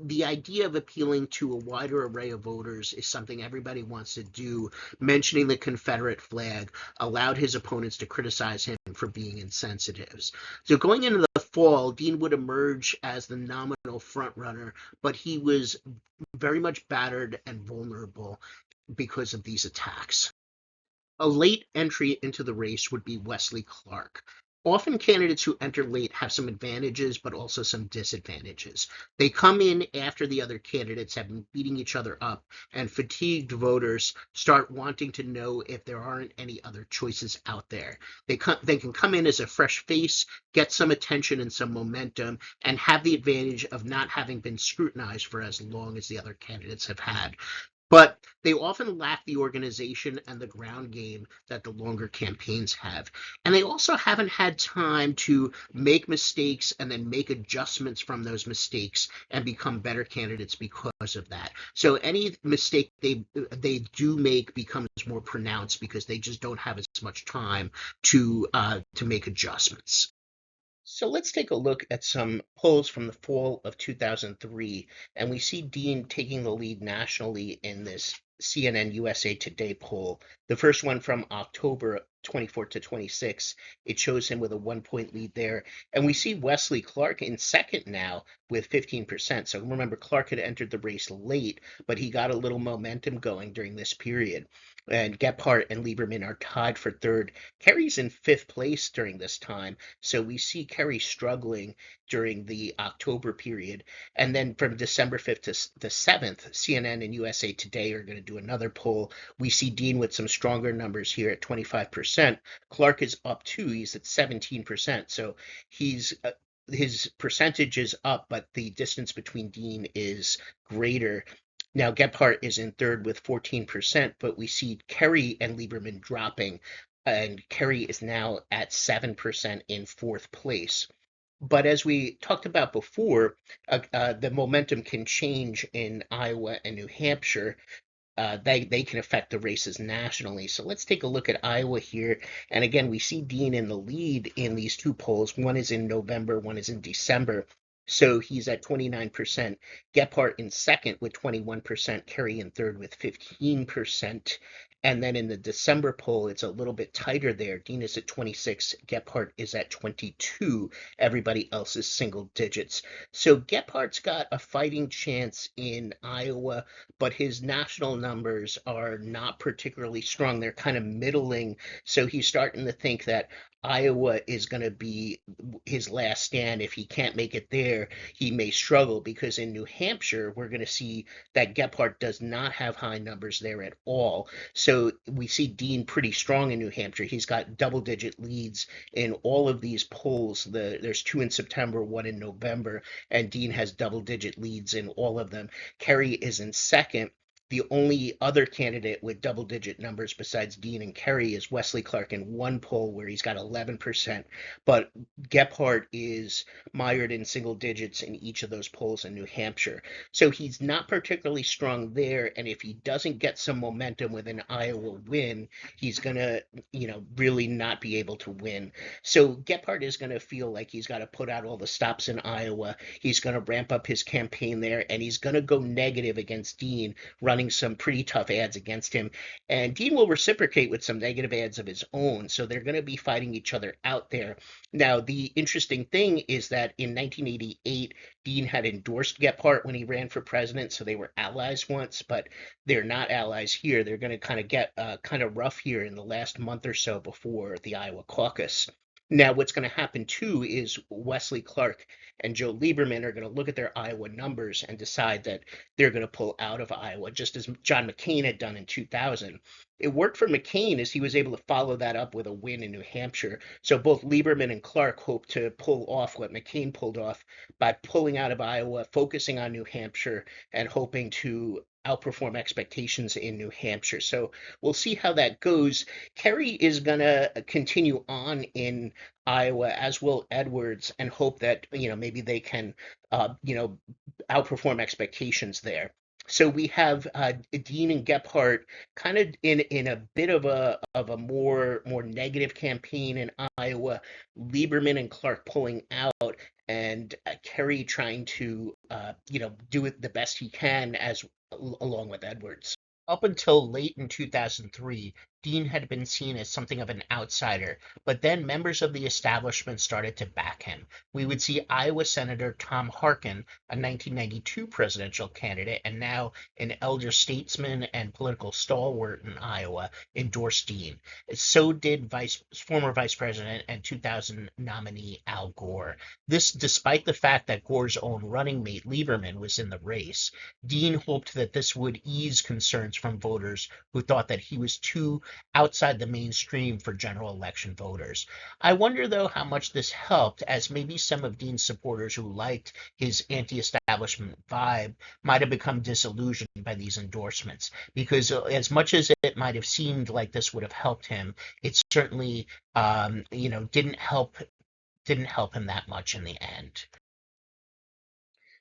the idea of appealing to a wider array of voters is something everybody wants to do, mentioning the Confederate flag allowed his opponents to criticize him for being insensitive. So going into the fall, Dean would emerge as the nominal frontrunner, but he was very much battered and vulnerable because of these attacks. A late entry into the race would be Wesley Clark. Often candidates who enter late have some advantages, but also some disadvantages. They come in after the other candidates have been beating each other up, and fatigued voters start wanting to know if there aren't any other choices out there. They can come in as a fresh face, get some attention and some momentum, and have the advantage of not having been scrutinized for as long as the other candidates have had. But they often lack the organization and the ground game that the longer campaigns have. And they also haven't had time to make mistakes and then make adjustments from those mistakes and become better candidates because of that. So any mistake they do make becomes more pronounced because they just don't have as much time to make adjustments. So let's take a look at some polls from the fall of 2003, and we see Dean taking the lead nationally in this CNN USA Today poll. The first one from October 24 to 26, it shows him with a 1-point lead there. And we see Wesley Clark in second now with 15%. So remember, Clark had entered the race late, but he got a little momentum going during this period. And Gephardt and Lieberman are tied for third. Kerry's in fifth place during this time. So we see Kerry struggling during the October period. And then from December 5th to the 7th, CNN and USA Today are going to do another poll. We see Dean with some stronger numbers here at 25%. Clark is up too. He's at 17%. So his percentage is up, but the distance between Dean is greater. Now, Gephardt is in third with 14%, but we see Kerry and Lieberman dropping, and Kerry is now at 7% in fourth place. But as we talked about before, the momentum can change in Iowa and New Hampshire. They can affect the races nationally. So let's take a look at Iowa here. And again, we see Dean in the lead in these two polls. One is in November, one is in December. So he's at 29%. Gephardt in second with 21%. Kerry in third with 15%. And then in the December poll, it's a little bit tighter there. Dean is at 26. Gephardt is at 22. Everybody else is single digits. So Gephardt's got a fighting chance in Iowa, but his national numbers are not particularly strong. They're kind of middling. So he's starting to think that Iowa is going to be his last stand. If he can't make it there, he may struggle, because in New Hampshire, we're going to see that Gephardt does not have high numbers there at all. So we see Dean pretty strong in New Hampshire. He's got double-digit leads in all of these polls. There's 2 in September, 1 in November, and Dean has double-digit leads in all of them. Kerry is in second. The only other candidate with double-digit numbers besides Dean and Kerry is Wesley Clark in one poll where he's got 11%, but Gephardt is mired in single digits in each of those polls in New Hampshire. So he's not particularly strong there, and if he doesn't get some momentum with an Iowa win, he's going to, really not be able to win. So Gephardt is going to feel like he's got to put out all the stops in Iowa. He's going to ramp up his campaign there, and he's going to go negative against Dean, running running some pretty tough ads against him, and Dean will reciprocate with some negative ads of his own. So they're going to be fighting each other out there. Now, the interesting thing is that in 1988, Dean had endorsed Gephardt when he ran for president, so they were allies once, but they're not allies here. They're going to kind of get kind of rough here in the last month or so before the Iowa caucus. Now, what's going to happen too is Wesley Clark and Joe Lieberman are going to look at their Iowa numbers and decide that they're going to pull out of Iowa, just as John McCain had done in 2000. It worked for McCain as he was able to follow that up with a win in New Hampshire. So both Lieberman and Clark hope to pull off what McCain pulled off by pulling out of Iowa, focusing on New Hampshire, and hoping to outperform expectations in New Hampshire. So we'll see how that goes. Kerry is going to continue on in Iowa, as will Edwards, and hope that maybe they can outperform expectations there. So we have Dean and Gephardt kind of in a bit of a more negative campaign in Iowa. Lieberman and Clark pulling out, and Kerry trying to do it the best he can as along with Edwards. Up until late in 2003, Dean had been seen as something of an outsider, but then members of the establishment started to back him. We would see Iowa Senator Tom Harkin, a 1992 presidential candidate and now an elder statesman and political stalwart in Iowa, endorse Dean. So did former Vice President and 2000 nominee Al Gore. This despite the fact that Gore's own running mate Lieberman was in the race. Dean hoped that this would ease concerns from voters who thought that he was too outside the mainstream for general election voters. I wonder, though, how much this helped, as maybe some of Dean's supporters who liked his anti-establishment vibe might have become disillusioned by these endorsements, because as much as it might have seemed like this would have helped him, it certainly, didn't help him that much in the end.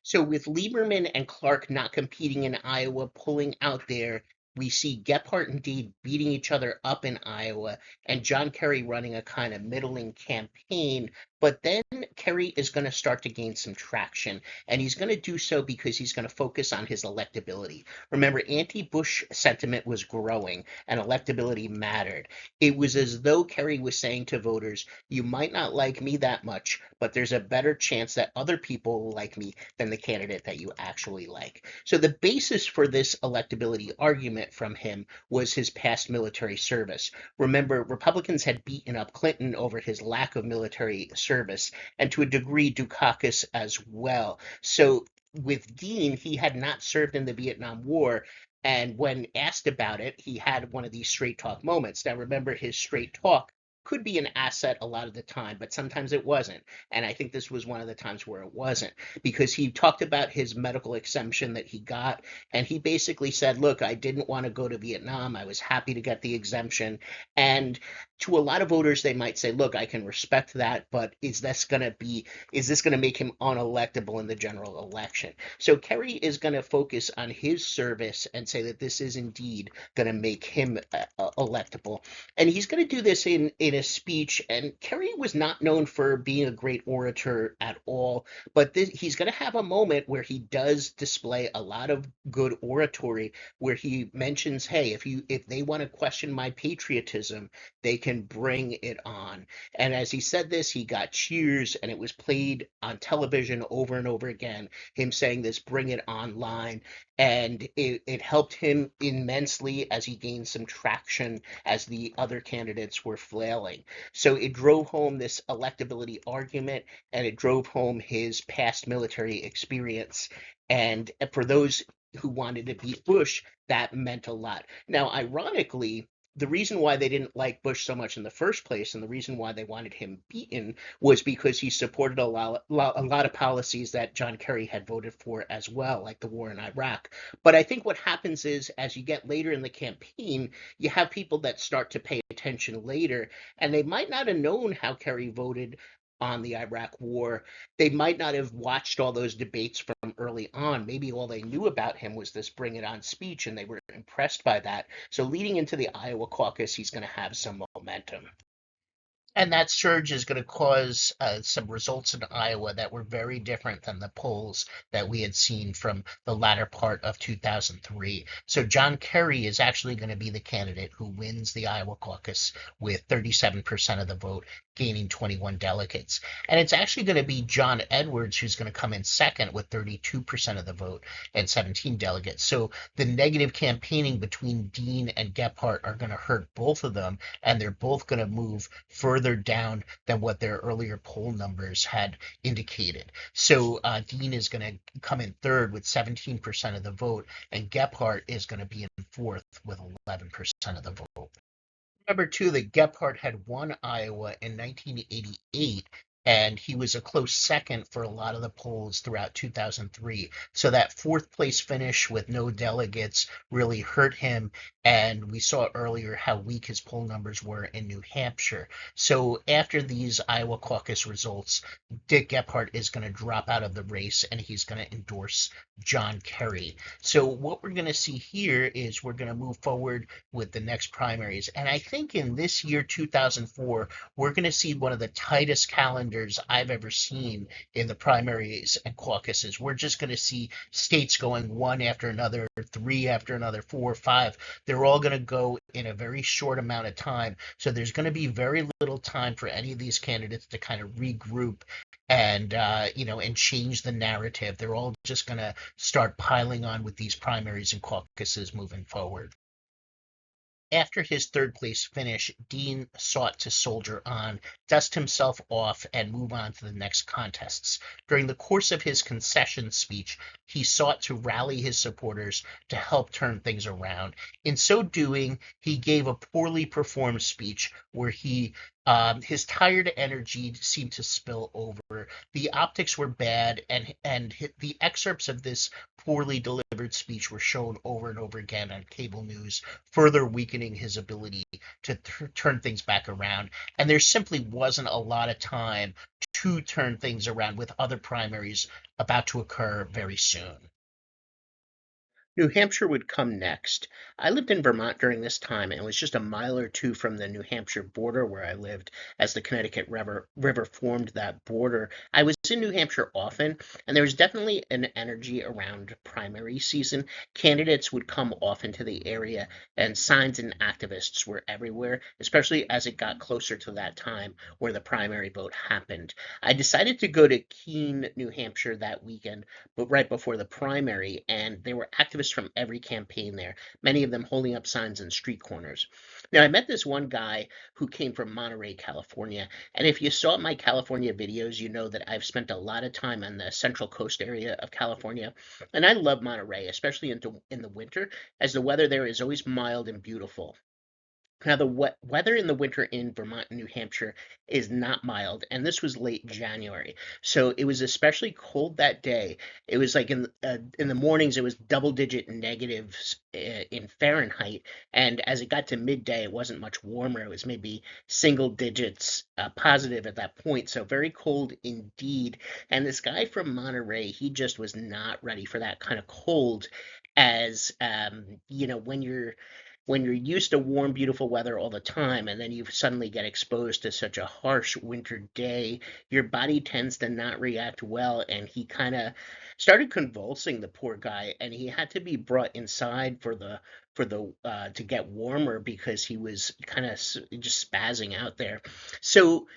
So with Lieberman and Clark not competing in Iowa, pulling out there, we see Gephardt and Dean beating each other up in Iowa, and John Kerry running a kind of middling campaign. But then Kerry is going to start to gain some traction, and he's going to do so because he's going to focus on his electability. Remember, anti-Bush sentiment was growing, and electability mattered. It was as though Kerry was saying to voters, you might not like me that much, but there's a better chance that other people will like me than the candidate that you actually like. So the basis for this electability argument from him was his past military service. Remember, Republicans had beaten up Clinton over his lack of military service, and to a degree Dukakis as well. So with Dean, he had not served in the Vietnam War, and when asked about it, he had one of these straight talk moments. Now remember, his straight talk could be an asset a lot of the time, but sometimes it wasn't. And I think this was one of the times where it wasn't, because he talked about his medical exemption that he got, and he basically said, look, I didn't want to go to Vietnam. I was happy to get the exemption. And to a lot of voters, they might say, look, I can respect that, but is this going to make him unelectable in the general election? So Kerry is going to focus on his service and say that this is indeed going to make him electable. And he's going to do this in a speech, and Kerry was not known for being a great orator at all, but he's going to have a moment where he does display a lot of good oratory, where he mentions, hey, if they want to question my patriotism, they can bring it on. And as he said this, he got cheers, and it was played on television over and over again, him saying this, bring it online. And it helped him immensely as he gained some traction as the other candidates were flailing. So it drove home this electability argument, and it drove home his past military experience. And for those who wanted to beat Bush, that meant a lot. Now, ironically, the reason why they didn't like Bush so much in the first place, and the reason why they wanted him beaten, was because he supported a lot of policies that John Kerry had voted for as well, like the war in Iraq. But I think what happens is, as you get later in the campaign, you have people that start to pay attention later, and they might not have known how Kerry voted on the Iraq war. They might not have watched all those debates from early on. Maybe all they knew about him was this bring it on speech, and they were impressed by that. So leading into the Iowa caucus, he's going to have some momentum. And that surge is going to cause some results in Iowa that were very different than the polls that we had seen from the latter part of 2003. So John Kerry is actually going to be the candidate who wins the Iowa caucus with 37% of the vote, gaining 21 delegates. And it's actually going to be John Edwards who's going to come in second with 32% of the vote and 17 delegates. So the negative campaigning between Dean and Gephardt are going to hurt both of them, and they're both going to move further down than what their earlier poll numbers had indicated. So Dean is going to come in third with 17% of the vote, and Gephardt is going to be in fourth with 11% of the vote. Remember, too, that Gephardt had won Iowa in 1988, and he was a close second for a lot of the polls throughout 2003. So that fourth place finish with no delegates really hurt him. And we saw earlier how weak his poll numbers were in New Hampshire. So after these Iowa caucus results, Dick Gephardt is going to drop out of the race and he's going to endorse John Kerry. So what we're going to see here is we're going to move forward with the next primaries. And I think in this year, 2004, we're going to see one of the tightest calendars I've ever seen in the primaries and caucuses. We're just going to see states going one after another, three after another, four, five. They're all going to go in a very short amount of time. So there's going to be very little time for any of these candidates to kind of regroup and and change the narrative. They're all just going to start piling on with these primaries and caucuses moving forward. After his third place finish, Dean sought to soldier on, dust himself off, and move on to the next contests. During the course of his concession speech, he sought to rally his supporters to help turn things around. In so doing, he gave a poorly performed speech where his tired energy seemed to spill over. The optics were bad, and the excerpts of this poorly delivered speech were shown over and over again on cable news, further weakening his ability to turn things back around. And there simply wasn't a lot of time to turn things around with other primaries about to occur very soon. New Hampshire would come next. I lived in Vermont during this time and was just a mile or two from the New Hampshire border where I lived as the Connecticut River formed that border. I was in New Hampshire often, and there was definitely an energy around primary season. Candidates would come often to the area, and signs and activists were everywhere, especially as it got closer to that time where the primary vote happened. I decided to go to Keene, New Hampshire that weekend, but right before the primary, and there were activists from every campaign there, many of them holding up signs in street corners. Now, I met this one guy who came from Monterey, California, and if you saw my California videos, you know that I've spent a lot of time on the Central Coast area of California, and I love Monterey, especially in the winter, as the weather there is always mild and beautiful. Now, the weather in the winter in Vermont and New Hampshire is not mild, and this was late January, so it was especially cold that day. It was like in the mornings, it was double-digit negatives in Fahrenheit, and as it got to midday, it wasn't much warmer. It was maybe single digits positive at that point, so very cold indeed. And this guy from Monterey, he just was not ready for that kind of cold, as when you're used to warm, beautiful weather all the time, and then you suddenly get exposed to such a harsh winter day, your body tends to not react well. And he kind of started convulsing, the poor guy, and he had to be brought inside for the to get warmer because he was kind of just spazzing out there. So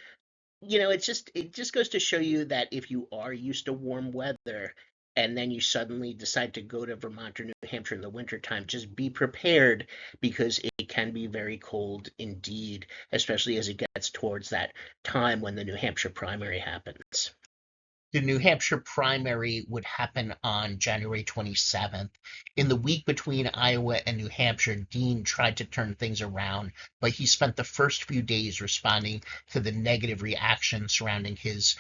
it just goes to show you that if you are used to warm weather and then you suddenly decide to go to Vermont or New Hampshire in the wintertime, just be prepared because it can be very cold indeed, especially as it gets towards that time when the New Hampshire primary happens. The New Hampshire primary would happen on January 27th. In the week between Iowa and New Hampshire, Dean tried to turn things around, but he spent the first few days responding to the negative reaction surrounding his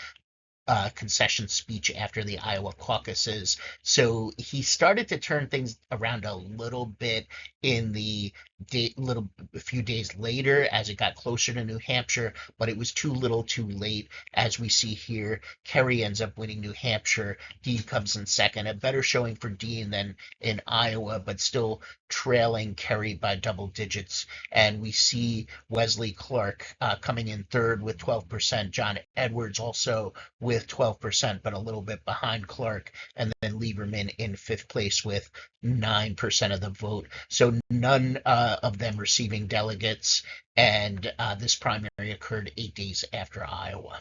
concession speech after the Iowa caucuses. So he started to turn things around a little bit in the a few days later as it got closer to New Hampshire, but it was too little too late. As we see here, Kerry ends up winning New Hampshire. Dean comes in second. A better showing for Dean than in Iowa, but still trailing Kerry by double digits. And we see Wesley Clark coming in third with 12%. John Edwards also with 12%, but a little bit behind Clark, and then Lieberman in fifth place with 9% of the vote. So none of them receiving delegates, and this primary occurred 8 days after Iowa.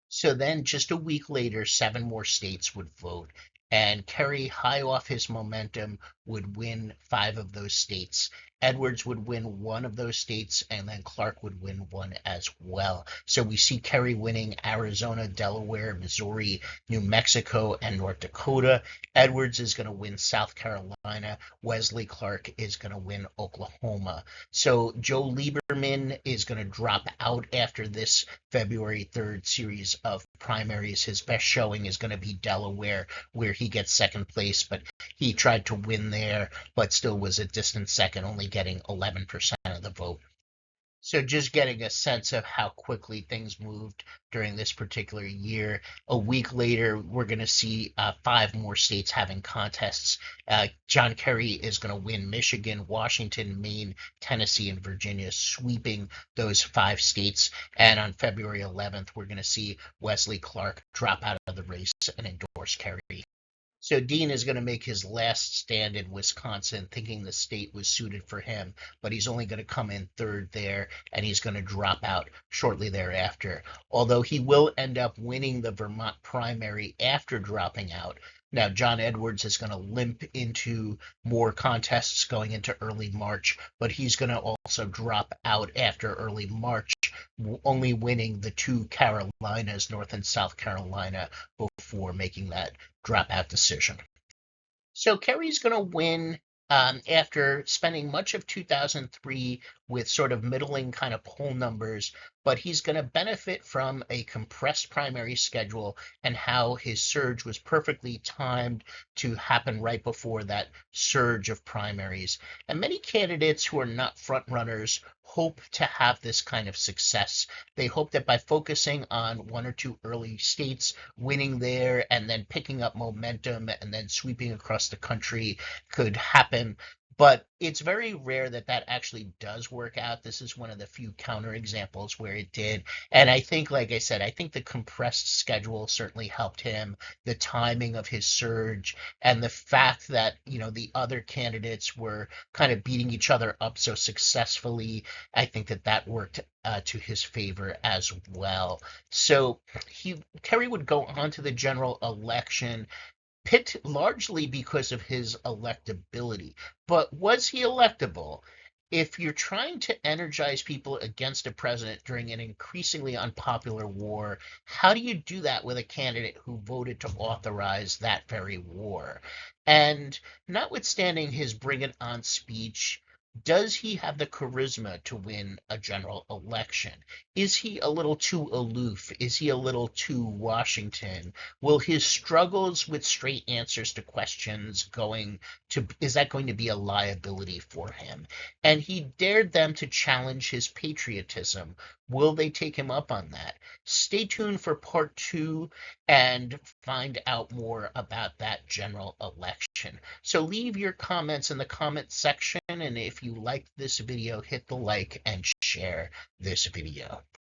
So then, just a week later, seven more states would vote, and Kerry, high off his momentum, would win five of those states. Edwards would win one of those states, and then Clark would win one as well. So we see Kerry winning Arizona, Delaware, Missouri, New Mexico, and North Dakota. Edwards is going to win South Carolina. Wesley Clark is going to win Oklahoma. So Joe Lieberman is going to drop out after this February 3rd series of primaries. His best showing is going to be Delaware, where he gets second place, but he tried to win there, but still was a distant second, only getting 11% of the vote. So just getting a sense of how quickly things moved during this particular year. A week later, we're going to see five more states having contests. John Kerry is going to win Michigan, Washington, Maine, Tennessee, and Virginia, sweeping those five states. And on February 11th, we're going to see Wesley Clark drop out of the race and endorse Kerry. So Dean is going to make his last stand in Wisconsin, thinking the state was suited for him, but he's only going to come in third there, and he's going to drop out shortly thereafter. Although he will end up winning the Vermont primary after dropping out. Now, John Edwards is going to limp into more contests going into early March, but he's going to also drop out after early March, only winning the two Carolinas, North and South Carolina, before making that dropout decision. So Kerry's going to win after spending much of 2003 with sort of middling kind of poll numbers, but he's going to benefit from a compressed primary schedule and how his surge was perfectly timed to happen right before that surge of primaries. And many candidates who are not front runners hope to have this kind of success. They hope that by focusing on one or two early states, winning there, and then picking up momentum and then sweeping across the country could happen. But it's very rare that that actually does work out. This is one of the few counterexamples where it did. And I think, like I said, I think the compressed schedule certainly helped him, the timing of his surge, and the fact that, the other candidates were kind of beating each other up so successfully. I think that that worked to his favor as well. So Kerry would go on to the general election picked largely because of his electability. But was he electable? If you're trying to energize people against a president during an increasingly unpopular war, how do you do that with a candidate who voted to authorize that very war? And notwithstanding his Bring It On speech, does he have the charisma to win a general election? Is he a little too aloof? Is he a little too Washington? Will his struggles with straight answers to questions is that going to be a liability for him? And he dared them to challenge his patriotism. Will they take him up on that? Stay tuned for part two and find out more about that general election. So leave your comments in the comment section, and if you liked this video, hit the like and share this video.